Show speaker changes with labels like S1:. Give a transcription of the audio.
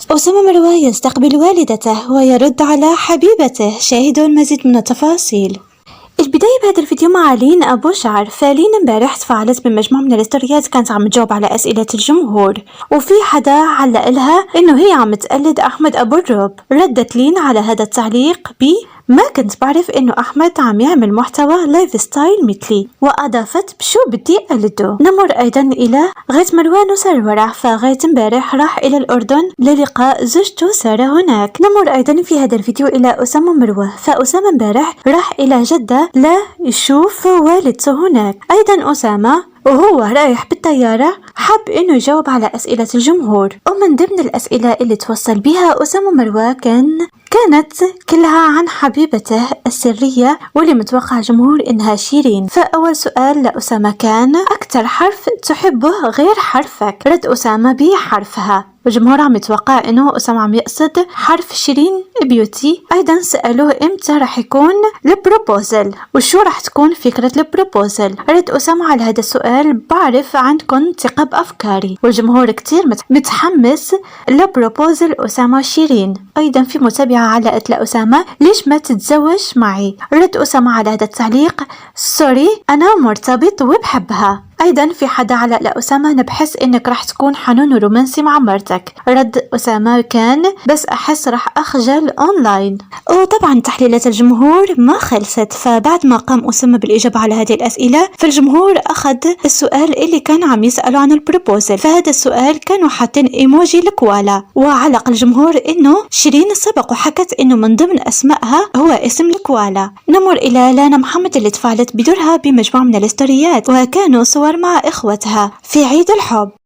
S1: أسامة مروة يستقبل والدته ويرد على حبيبته. شاهدوا المزيد من التفاصيل. البداية بهذا الفيديو مع لين أبو شعر. فلين امبارح تفاعلت بمجموعة من الاستوريات كانت عم تجاوب على أسئلة الجمهور، وفي حدا علق لها إنه هي عم تقلد أحمد أبو الروب. ردت لين على هذا التعليق ما كنت بعرف إنه أحمد عم يعمل محتوى لايف ستايل مثلي، وأضافت بشو بدي أقلده. نمر أيضا إلى غيث مروان وسرورة. فغيث امبارح راح إلى الأردن للقاء زوجته سارة هناك. نمر أيضا في هذا الفيديو إلى أسامة مروة. فأسامة امبارح راح إلى جدة لا يشوف والدته هناك. أيضا أسامة وهو رايح بالطيارة حب إنه يجاوب على أسئلة الجمهور، ومن ضمن الأسئلة اللي توصل بها أسامة مروة كانت كلها عن حبيبته السرية واللي متوقع الجمهور إنها شيرين. فأول سؤال لأسامة كان: أكتر حرف تحبه غير حرفك؟ رد أسامة بحرفها، والجمهور عم يتوقع إنه أسامة عم يقصد حرف شيرين بيوتي. أيضا سألوه إمتى رح يكون البروبوزل وشو رح تكون فكرة البروبوزل. رد أسامة على هذا السؤال: بعرف عندكم ثقة بأفكاري. والجمهور كتير متحمس لبروبوزل أسامة وشيرين. أيضا في متابعة علقت لأسامة: ليش ما تتزوج معي؟ رد أسامة على هذا التعليق: سوري أنا مرتبط وبحبها. أيضا في حدا علق لأسامة: أنا بحس إنك رح تكون حنون ورومانسي مع مرتك. رد أسامة كان: بس أحس رح أخجل أونلاين. وطبعا تحليلات الجمهور ما خلصت. فبعد ما قام أسامة بالإجابة على هذه الأسئلة، فالجمهور أخذ السؤال اللي كان عم يسألوا عن البروبوزل. فهذا السؤال كانوا حاطين إيموجي الكوالا، وعلق الجمهور إنه شيرين سبق وحكت إنه من ضمن أسمائها هو اسم الكوالا. نمر إلى لانا محمد اللي تفاعلت بدورها بمجموعة من الاستوريات، وكانوا صور مع إخوتها في عيد الحب.